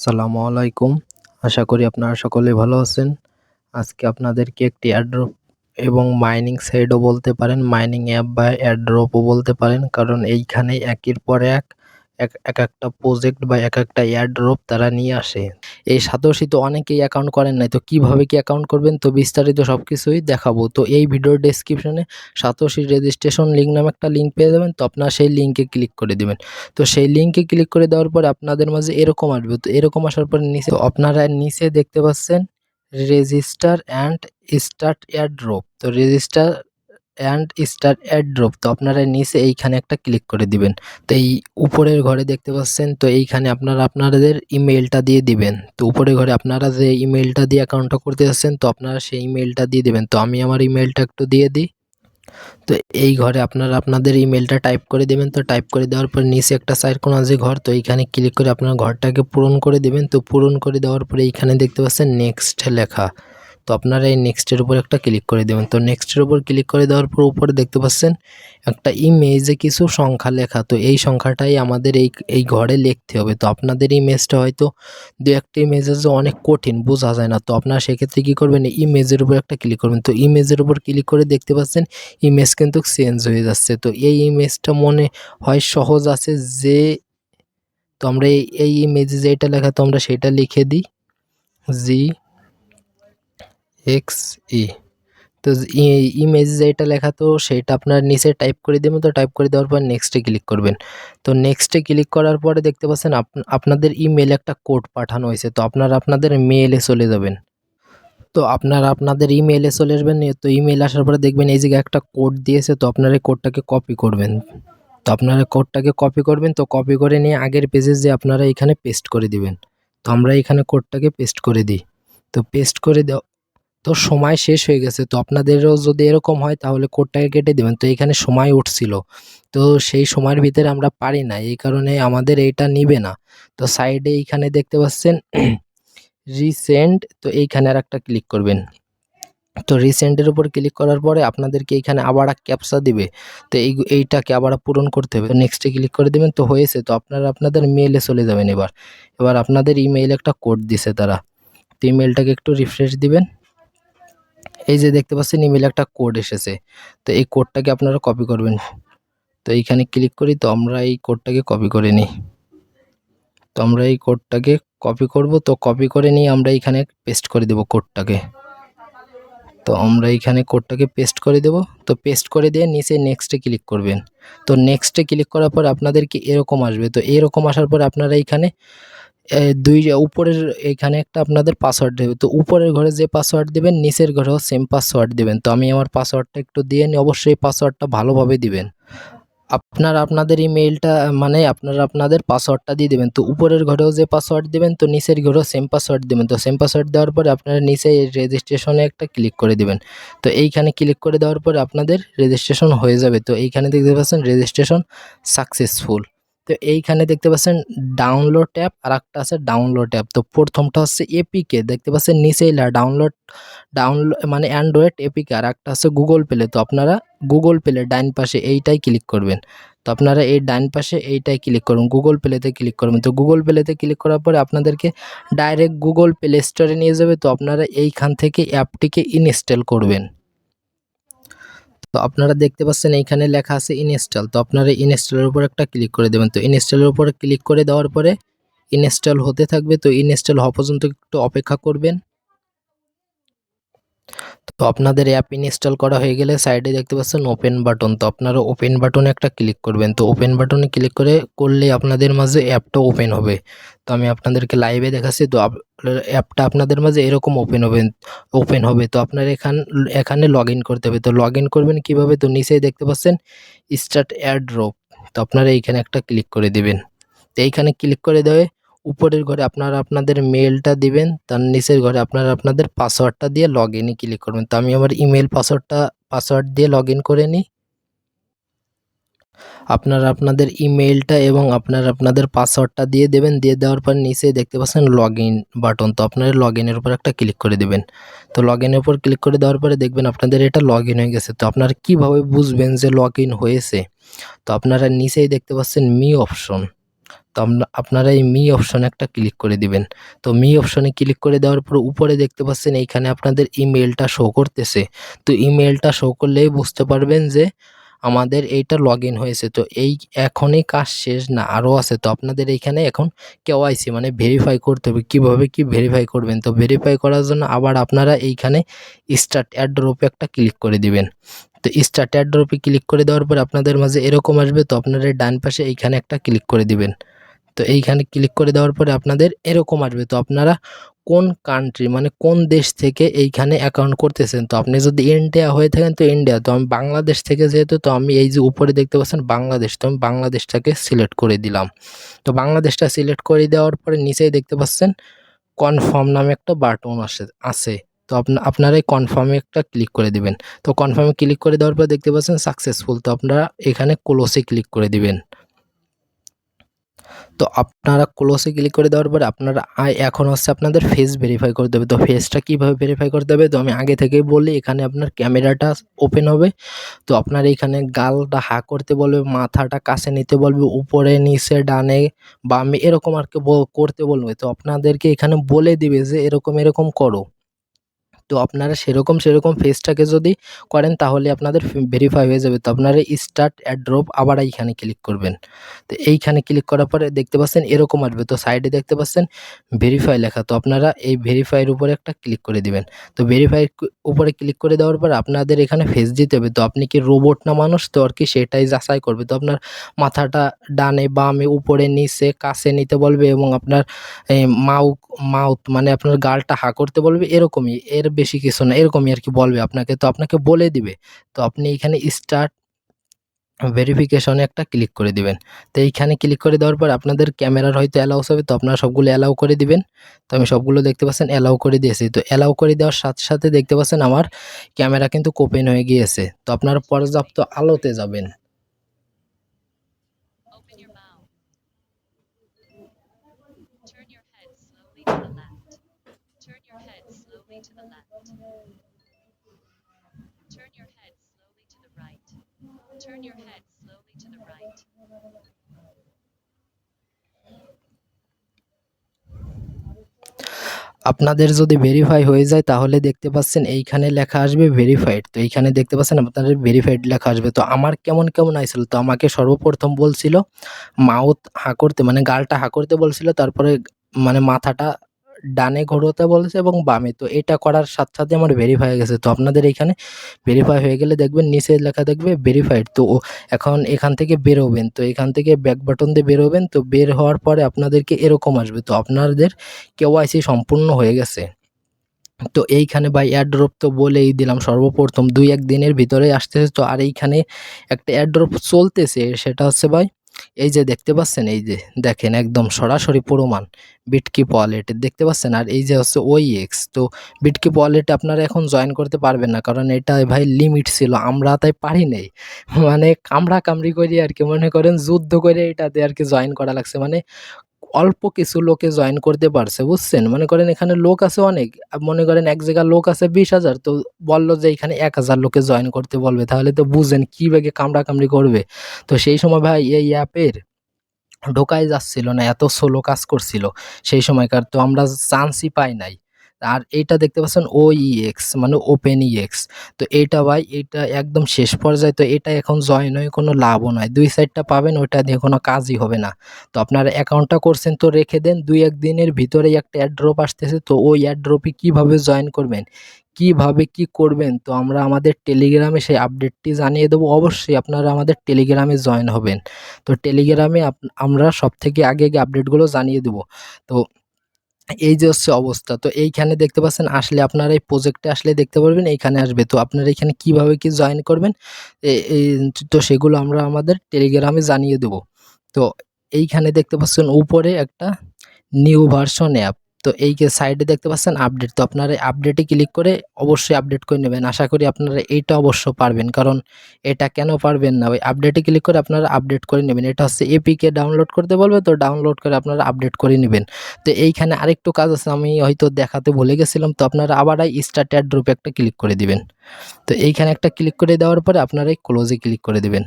আসসালামু আলাইকুম। আশা করি আপনারা সকলে ভালো আছেন। আজকে আপনাদেরকে একটি এয়ারড্রপ এবং মাইনিং সাইটও বলতে পারেন, মাইনিং অ্যাপ বা এয়ারড্রপও বলতে পারেন। কারণ এইখানে একের পর একটা প্রজেক্ট বা একটা এয়ারড্রপ তারা নিয়ে আসে। এই সাতোশিতে অনেকেই অ্যাকাউন্ট করেন নাই, তো কিভাবে কি অ্যাকাউন্ট করবেন তো বিস্তারিত সবকিছুই দেখাবো। তো এই ভিডিওর ডেসক্রিপশনে সাতোশি রেজিস্ট্রেশন লিঙ্ক নামে একটা লিঙ্ক পেয়ে যাবেন। তো আপনারা সেই লিঙ্কে ক্লিক করে দিবেন। তো সেই লিঙ্কে ক্লিক করে দেওয়ার পরে আপনাদের মাঝে এরকম আসবে। তো এরকম আসার পরে নিচে আপনারা নিচে দেখতে পাচ্ছেন রেজিস্টার অ্যান্ড স্টার্ট এয়ারড্রপ। তো রেজিস্টার অ্যান্ড স্টার্ট এয়ারড্রপ, তো আপনারা নিচে এইখানে একটা ক্লিক করে দিবেন। তো এই উপরের ঘরে দেখতে পাচ্ছেন, তো এইখানে আপনারা আপনাদের ইমেইলটা দিয়ে দিবেন। তো উপরের ঘরে আপনারা যে ইমেইলটা দিয়ে অ্যাকাউন্টটা করতে যাচ্ছেন, তো আপনারা সেই ইমেইলটা দিয়ে দিবেন। তো আমি আমার ইমেইলটা একটু দিয়ে দিই। তো এই ঘরে আপনারা আপনাদের ইমেলটা টাইপ করে দেবেন। তো টাইপ করে দেওয়ার পর নিচে একটা সাইড কোণ আছে ঘর, তো এইখানে ক্লিক করে আপনার ঘরটাকে পূরণ করে দেবেন। তো পূরণ করে দেওয়ার পরে এইখানে দেখতে পাচ্ছেন নেক্সট লেখা, তো আপনারা এই নেক্সটের উপর একটা ক্লিক করে দেবেন। তো নেক্সটের উপর ক্লিক করে দেওয়ার পর উপরে দেখতে পাচ্ছেন একটা ইমেজে কিছু সংখ্যা লেখা, তো এই সংখ্যাটাই আমাদের এই ঘরে লিখতে হবে। তো আপনাদের ইমেজটা হয়তো দু একটা ইমেজে যে অনেক কঠিন, বোঝা যায় না। তো আপনারা সেক্ষেত্রে কী করবেন, ইমেজের উপর একটা ক্লিক করবেন। তো ইমেজের উপর ক্লিক করে দেখতে পাচ্ছেন ইমেজ কিন্তু চেঞ্জ হয়ে যাচ্ছে। তো এই ইমেজটা মনে হয় সহজ আছে যে, তো আমরা এই ইমেজে যেটা লেখা, তো আমরা সেটা লিখে দিই GXE। তো ইমেজ যেটা লেখা, তো সেটা আপনার নিচে টাইপ করে দেবেন। তো টাইপ করে দেওয়ার পর নেক্সটে ক্লিক করবেন। তো নেক্সটে ক্লিক করার পরে দেখতে পাচ্ছেন আপনাদের ইমেলে একটা কোড পাঠানো হয়েছে। তো আপনারা আপনাদের মেইলে চলে যাবেন। তো আপনারা আপনাদের ইমেইলে চলে আসবেন। তো ইমেইল আসার পরে দেখবেন এই জায়গায় একটা কোড দিয়েছে, তো আপনারা এই কোডটাকে কপি করবেন। তো আপনারা কোডটাকে কপি করবেন। তো কপি করে নিয়ে আগের পেজে যে আপনারা এখানে পেস্ট করে দিবেন। তো আমরা এখানে কোডটাকে পেস্ট করে দিই। তো পেস্ট করে দাও, তো সময় শেষ হয়ে গেছে। তো আপনাদেরও যদি এরকম হয় তাহলে কোডটাকে কেটে দিবেন। তো এখানে সময় উঠছিল, তো সেই সময়ের ভিতরে আমরা পারি না, এই কারণে আমাদের এইটা নিবে না। তো সাইডে এইখানে দেখতে পাচ্ছেন রিসেন্ট, তো এইখানে আর একটা ক্লিক করবেন। তো রিসেন্টের উপর ক্লিক করার পরে আপনাদেরকে এইখানে আবার ক্যাপচা দিবে। তো এইটাকে আবার পূরণ করতে হবে। তো নেক্সটে ক্লিক করে দেবেন। তো হয়েছে। তো আপনারা আপনাদের মেইলে চলে যাবেন। এবার আপনাদের ইমেইলে একটা কোড দিছে তারা। তো ইমেইলটাকে একটু রিফ্রেশ দিবেন। এই যে দেখতে পাচ্ছেন ইমেইলে একটা কোড এসেছে। তো এই কোডটাকে আপনারা কপি করবেন। তো এইখানে ক্লিক করি, তো আমরা এই কোডটাকে কপি করে নিই। তো আমরা এই কোডটাকে কপি করব। তো কপি করে নিয়ে আমরা এইখানে পেস্ট করে দেব কোডটাকে। তো আমরা এইখানে কোডটাকে পেস্ট করে দেব। তো পেস্ট করে দিয়ে নিচে নেক্সটে ক্লিক করবেন। তো নেক্সটে ক্লিক করার পর আপনাদেরকে এরকম আসবে। তো এরকম আসার পর আপনারা এইখানে উপরের এইখানে একটা আপনাদের পাসওয়ার্ড দেবে। তো উপরের ঘরে যে পাসওয়ার্ড দিবেন নিচের ঘরেও সেম পাসওয়ার্ড দিবেন। তো আমি আমার পাসওয়ার্ডটা একটু দিয়ে নিই। অবশ্যই পাসওয়ার্ডটা ভালোভাবে দিবেন। আপনারা আপনাদের ইমেইলটা মানে আপনারা আপনাদের পাসওয়ার্ডটা দিয়ে দেবেন। তো উপরের ঘরেও যে পাসওয়ার্ড দিবেন, তো নিচের ঘরেও সেম পাসওয়ার্ড দিবেন। তো সেম পাসওয়ার্ড দেওয়ার পরে আপনারা নিচে রেজিস্ট্রেশনে একটা ক্লিক করে দিবেন। তো এইখানে ক্লিক করে দেওয়ার পরে আপনাদের রেজিস্ট্রেশন হয়ে যাবে। তো এইখানে দেখতে পাচ্ছেন রেজিস্ট্রেশন সাকসেসফুল। তো এইখানে দেখতে পাচ্ছেন ডাউনলোড অ্যাপ, আর একটা আছে ডাউনলোড অ্যাপ। তো প্রথমটা হচ্ছে এপিকে, দেখতে পাচ্ছেন নিচেই ডাউনলোড মানে অ্যান্ড্রয়েড এপিকে, আর একটা আছে গুগল প্লে। তো আপনারা গুগল প্লে ডাইন পাশে এইটাই ক্লিক করবেন। তো আপনারা এই ডাইন পাশে এইটাই ক্লিক করুন, গুগল প্লেতে ক্লিক করবেন। তো গুগল প্লেতে ক্লিক করার পরে আপনাদেরকে ডাইরেক্ট গুগল প্লে স্টোরে নিয়ে যাবে। তো আপনারা এইখান থেকে অ্যাপটিকে ইনস্টল করবেন। তো আপনারা দেখতে পাচ্ছেন এইখানে লেখা আছে ইনস্টল। তো আপনারা ইনস্টলের উপর একটা ক্লিক করে দেবেন। তো ইনস্টলের উপর ক্লিক করে দেওয়ার পরে ইনস্টল হতে থাকবে। তো ইনস্টল হওয়া পর্যন্ত একটু অপেক্ষা করবেন। তো আপনাদের অ্যাপ ইনস্টল করা হয়ে গেলে সাইডে দেখতে পাচ্ছেন ওপেন বাটন। তো আপনারা ওপেন বাটনে একটা ক্লিক করবেন। তো ওপেন বাটনে ক্লিক করলে আপনাদের মাঝে অ্যাপটা ওপেন হবে। তো আমি আপনাদেরকে লাইভে দেখাচ্ছি। তো অ্যাপটা আপনাদের মাঝে এরকম ওপেন হবে। তো আপনার এখানে লগ ইন করতে হবে। তো লগ ইন করবেন কীভাবে, তো নিচেই দেখতে পাচ্ছেন স্টার্ট এয়ারড্রপ। তো আপনারা এইখানে একটা ক্লিক করে দিবেন। তো এইখানে ক্লিক করে দেওয়া উপরের ঘরে আপনারা আপনাদের মেলটা দিবেন, তার নিচের ঘরে আপনারা আপনাদের পাসওয়ার্ডটা দিয়ে লগ ইনে ক্লিক করবেন। তো আমি আমার ইমেল পাসওয়ার্ড দিয়ে লগ ইন করে নিই। আপনারা আপনাদের ইমেইলটা এবং আপনারা আপনাদের পাসওয়ার্ডটা দিয়ে দেবেন। দিয়ে দেওয়ার পর নিচে দেখতে পাচ্ছেন লগ ইন বাটন। তো আপনারা লগ ইনের উপর একটা ক্লিক করে দেবেন। তো লগ ইনের উপর ক্লিক করে দেওয়ার পরে দেখবেন আপনাদের এটা লগ ইন হয়ে গেছে। তো আপনারা কীভাবে বুঝবেন যে লগ ইন হয়েছে, তো আপনারা নিচেই দেখতে পাচ্ছেন মি অপশন। তো আপনারা এই মি অপশনে একটা ক্লিক করে দিবেন। তো মি অপশনে ক্লিক করে দেওয়ার পর উপরে দেখতে পাচ্ছেন এইখানে আপনাদের ইমেলটা শো করতেছে। তো ইমেলটা শো করলেই বুঝতে পারবেন যে আমাদের এইটা লগইন হয়েছে। তো এই এখনই কাজ শেষ না, আরও আছে। তো আপনাদের এইখানে এখন কেওয়াইসি মানে ভেরিফাই করতে হবে। কীভাবে কি ভেরিফাই করবেন? তো ভেরিফাই করার জন্য আবার আপনারা এইখানে স্টার্ট এয়ারড্রপে একটা ক্লিক করে দিবেন। তো স্টার্ট এয়ারড্রপে ক্লিক করে দেওয়ার পর আপনাদের মাঝে এরকম আসবে। তো আপনারা ডান পাশে এইখানে একটা ক্লিক করে দিবেন। তো এইখানে ক্লিক করে দেওয়ার পরে আপনাদের এরকম আসবে। তো আপনারা কোন কান্ট্রি মানে কোন দেশ থেকে এইখানে অ্যাকাউন্ট করতেছেন। তো আপনি যদি ইন্ডিয়া হয়ে থাকেন তো ইন্ডিয়া, তো আমি বাংলাদেশ থেকে যেহেতু, তো আমি এই যে উপরে দেখতে পাচ্ছেন বাংলাদেশ, তো আমি বাংলাদেশটাকে সিলেক্ট করে দিলাম। তো বাংলাদেশটা সিলেক্ট করে দেওয়ার পরে নিচেই দেখতে পাচ্ছেন কনফার্ম নামে একটা বাটন আছে। তো আপনারা এই কনফার্মে একটা ক্লিক করে দিবেন। তো কনফার্মে ক্লিক করে দেওয়ার পর দেখতে পাচ্ছেন সাকসেসফুল। তো আপনারা এখানে ক্লোজে ক্লিক করে দিবেন। তো আপনারা ক্লোজে ক্লিক করে দেওয়ার পরে আপনারা এখন হচ্ছে আপনাদের ফেস ভেরিফাই করতে হবে। তো ফেসটা কীভাবে ভেরিফাই করতে হবে? তো আমি আগে থেকেই বলি, এখানে আপনার ক্যামেরাটা ওপেন হবে। তো আপনার এখানে গালটা হা করতে বলবে, মাথাটা কাছে নিতে বলবে, উপরে নিচে ডানে বামে এরকম আর কি করতে বলবে। তো আপনাদেরকে এখানে বলে দিবে যে এরকম এরকম করো। তো আপনারা সেরকম ফেসটাকে যদি করেন তাহলে আপনাদের ভেরিফাই হয়ে যাবে। তো আপনারা স্টার্ট এয়ারড্রপ আবার এইখানে ক্লিক করবেন। তো এইখানে ক্লিক করার পরে দেখতে পাচ্ছেন এরকম আসবে। তো সাইডে দেখতে পাচ্ছেন ভেরিফাই লেখা। তো আপনারা এই ভেরিফাইয়ের উপরে একটা ক্লিক করে দিবেন। তো ভেরিফাইয়ের উপরে ক্লিক করে দেওয়ার পর আপনাদের এখানে ফেস দিতে হবে। তো আপনি কি রোবট না মানুষ, তো আর কি সেটাই যাচাই করবে। তো আপনার মাথাটা ডানে বামে উপরে নিচে কাছে নিতে বলবে এবং আপনার এই মাউথ মানে আপনার গালটা হা করতে বলবে, এরকমই, এর বেশি কিছু না, এরকমই আর কি বলবে আপনাকে। তো আপনাকে বলে দিবে। তো আপনি এখানে স্টার্ট ভেরিফিকেশনে একটা ক্লিক করে দিবেন। তো এইখানে ক্লিক করে দেওয়ার পর আপনাদের ক্যামেরার হয়তো অ্যালাউস হবে। তো আপনারা সবগুলো অ্যালাউ করে দিবেন। তো আমি সবগুলো দেখতে পাচ্ছেন অ্যালাউ করে দিয়েছি। তো অ্যালাউ করে দেওয়ার সাথে সাথে দেখতে পাচ্ছেন আমার ক্যামেরা কিন্তু ওপেন হয়ে গিয়েছে। তো আপনারা পর্যাপ্ত আলোতে যাবেন। আপনাদের যদি ভেরিফাই হয়ে যায় তাহলে দেখতে পাচ্ছেন এইখানে লেখা আসবে ভেরিফাইড। তো এইখানে দেখতে পাচ্ছেন আপনাদের ভেরিফাইড লেখা আসবে। তো আমার কেমন আইছিল? তো আমাকে সর্বপ্রথম বলছিল মাউথ হা করতে মানে গালটা হা করতে বলছিল, তারপরে মানে মাথাটা ডানে ঘোরাতে বলেছে এবং বামে। তো এটা করার সাথে সাথে আমার ভেরিফাই হয়ে গেছে। তো আপনাদের এইখানে ভেরিফাই হয়ে গেলে দেখবেন নিচে লেখা দেখবে ভেরিফাইড। তো এখন এখান থেকে বেরোবেন। তো এখান থেকে ব্যাক বাটন দিয়ে বেরোবেন। তো বের হওয়ার পরে আপনাদেরকে এরকম আসবে। তো আপনাদের কেওয়াইসি সম্পূর্ণ হয়ে গেছে। তো এইখানে ভাই এয়ারড্রপ তো বলেই দিলাম সর্বপ্রথম ২-১ দিনের ভিতরে আসতেছে। তো আর এইখানে একটা এয়ারড্রপ চলতেছে, সেটা হচ্ছে ভাই এই যে দেখতে পাচ্ছেন, এই যে দেখেন একদম সরাসরি প্রমাণ বিটকিপ ওয়ালেটে দেখতে পাচ্ছেন। আর এই যে হচ্ছে OEX। তো বিটকিপ ওয়ালেটে আপনারা এখন জয়েন করতে পারবেন না, কারণ এটা ভাই লিমিট ছিল, আমরা তাই পারি নাই। মানে কামড়াকামড়ি করে আর কি মনে করেন যুদ্ধ করে এটাতে আর কি জয়েন করা লাগছে। মানে অল্প কিছু লোকে জয়েন করতে পারছে, বুঝছেন? মনে করেন এখানে লোক আছে অনেক। মনে করেন এক জায়গায় লোক আছে ২০,০০০, তো বলল যে এখানে ১,০০০ লোকে জয়েন করতে বলবে। তাহলে তো বুঝেন কি বেগে কামড়াকামড়ি করবে। তো সেই সময় ভাই এই অ্যাপের ঢোকাই যাচ্ছিল না, এত স্লো কাজ করছিল সেই সময়কার। তো আমরা চান্সই পাই নাই। আর এইটা দেখতে পাচ্ছেন OEX মানে OpenEX। তো এইটা ভাই এইটা একদম শেষ পর্যায়ে। তো এটা এখন জয়েন হয়ে কোনো লাভও নাই। ২ সাইডটা পাবেন, ওইটা দিয়ে কোনো কাজই হবে না। তো আপনারা অ্যাকাউন্টটা করছেন তো রেখে দেন। ২-১ দিনের ভিতরেই একটা এয়ারড্রপ আসতেছে। তো ওই এয়ারড্রপে কিভাবে জয়েন করবেন, কিভাবে কি করবেন, তো আমরা আমাদের টেলিগ্রামে সেই আপডেটটি জানিয়ে দেবো। অবশ্যই আপনারা আমাদের টেলিগ্রামে জয়েন হবেন। তো টেলিগ্রামে আমরা সবথেকে আগে আপডেটগুলো জানিয়ে দেবো। তো এই যে হচ্ছে অবস্থা। তো এইখানে দেখতে পাচ্ছেন আসলে আপনারা এই প্রজেক্টে আসলে দেখতে পারবেন এইখানে আসবে। তো আপনারা এখানে কিভাবে কি জয়েন করবেন এই তো সেগুলো আমরা আমাদের টেলিগ্রামে জানিয়ে দেবো। তো এইখানে দেখতে পাচ্ছেন উপরে একটা নিউ ভার্সন অ্যাপ। তো এই যে সাইডে দেখতে পাচ্ছেন আপডেট, তো আপনারা আপডেটে ক্লিক করে অবশ্যই আপডেট করে নেবেন। আশা করি আপনারা এইটা অবশ্য পারবেন, কারণ এটা কেন পারবেন না, ওই আপডেটে ক্লিক করে আপনারা আপডেট করে নেবেন। এটা হচ্ছে এপিকে ডাউনলোড করতে বলবে, তো ডাউনলোড করে আপনারা আপডেট করে নেবেন। তো এইখানে আরেকটু কাজ আছে, আমি হয়তো দেখাতে ভুলে গেছিলাম, তো আপনারা আবার স্টার্ট অ্যাড ড্রপে একটা ক্লিক করে দিবেন। তো এইখানে একটা ক্লিক করে দেওয়ার পরে আপনারা এই ক্লোজে ক্লিক করে দিবেন।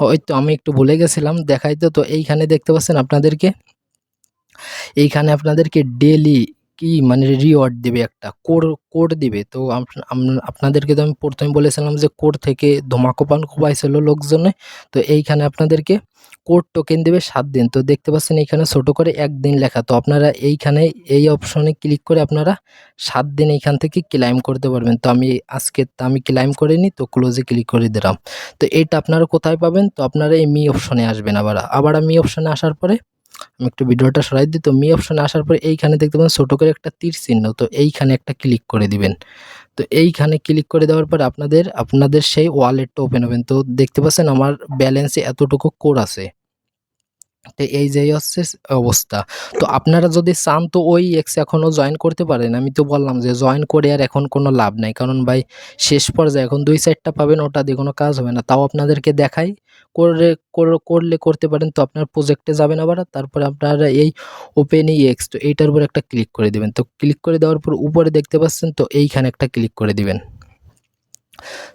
হয়তো আমি একটু ভুলে গেছিলাম দেখাইতে, তো এইখানে দেখতে পাচ্ছেন আপনাদেরকে, এইখানে আপনাদেরকে ডেইলি কি মানে রিওয়ার্ড দিবে, একটা কোড দিবে। তো আপনাদেরকে তো আমি প্রথমে বলেছিলাম যে কোড থেকে ধমাকোপান কোপাইছিল লোকজনে। তো এইখানে আপনাদেরকে কোড টোকেন দিবে 7 দিন। তো দেখতে পাচ্ছেন এইখানে ছোট করে 1 দিন লেখা। তো আপনারা এইখানে এই অপশনে ক্লিক করে আপনারা 7 দিন এইখান থেকে ক্লেইম করতে পারবেন। তো আমি ক্লেইম করে নিই, তো ক্লোজে ক্লিক করে দিলাম। তো এইটা আপনারা কোথায় পাবেন? তো আপনারা এই মি অপশনে আসবেন। আবার মি অপশনে আসার পরে আমি একটু ভিডিওটা সরাই দিই। তো মি অপশনে আসার পরে এইখানে দেখতে পাবেন ছোট করে একটা তীর চিহ্ন, তো এইখানে একটা ক্লিক করে দিবেন। তো এইখানে ক্লিক করে দেওয়ার পরে আপনাদের সেই ওয়ালেটটা ওপেন হবেন। তো দেখতে পাচ্ছেন আমার ব্যালেন্সে এতটুকু কোর আছে। তো এই যে হচ্ছে অবস্থা। তো আপনারা যদি চান তো ওই এক্স এখনও জয়েন করতে পারেন। আমি তো বললাম যে জয়েন করে আর এখন কোনো লাভ নাই, কারণ ভাই শেষ পর্যায়ে এখন 2-4টা পাবেন, ওটা দিয়ে কোনো কাজ হবে না। তাও আপনাদেরকে দেখাই, করলে করতে পারেন। তো আপনার প্রজেক্টে যাবেন আবার, তারপরে আপনারা এই ওপেন এক্স, তো এইটার উপর একটা ক্লিক করে দিবেন। তো ক্লিক করে দেওয়ার পর উপরে দেখতে পাচ্ছেন, তো এইখানে একটা ক্লিক করে দিবেন।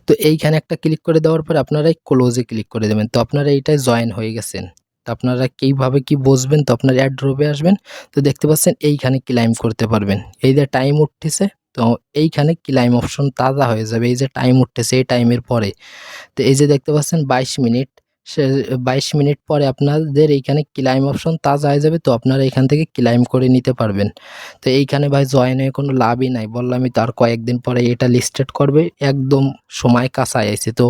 তো এইখানে একটা ক্লিক করে দেওয়ার পরে আপনারা এই ক্লোজে ক্লিক করে দেবেন। তো আপনারা এইটায় জয়েন হয়ে গেছেন। তো আপনারা কিভাবে কি বুঝবেন? তো আপনার অ্যাড ড্রপে আসবেন। তো দেখতে পাচ্ছেন এইখানে ক্লাইম করতে পারবেন। এই যে টাইম উঠতেছে, তো এইখানে ক্লাইম অপশন তাজা হয়ে যাবে। এই যে টাইম উঠতেছে, এই টাইমের পরে, তো এই যে দেখতে পাচ্ছেন 22 মিনিট, সে 22 মিনিট পরে আপনাদের এইখানে ক্লাইম অপশন তাজা হয়ে যাবে। তো আপনারা এখান থেকে ক্লাইম করে নিতে পারবেন। তো এইখানে ভাই জয়েন হয়ে কোনো লাভই নাই, বললামই তো, আর কয়েকদিন পরে এটা লিস্টেড করবে, একদম সময় কাছায় আইছে। তো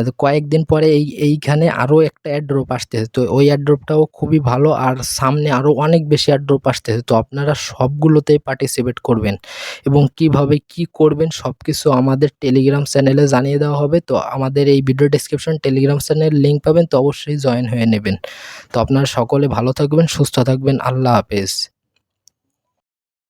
তো কয়েকদিন পরে এইখানে আরও একটা অ্যাড্রপ আসতেছে। তো ওই অ্যাড্রপটাও খুবই ভালো, আর সামনে আরও অনেক বেশি অ্যাড্রপ আসতেছে। তো আপনারা সবগুলোতেই পার্টিসিপেট করবেন, এবং কিভাবে কি করবেন সবকিছু আমাদের টেলিগ্রাম চ্যানেলে জানিয়ে দেওয়া হবে। তো আমাদের এই video description Telegram channel link পাবেন, তো অবশ্যই জয়েন হয়ে নেবেন। তো আপনারা সকলে ভালো থাকবেন, সুস্থ থাকবেন। আল্লাহ হাফেজ।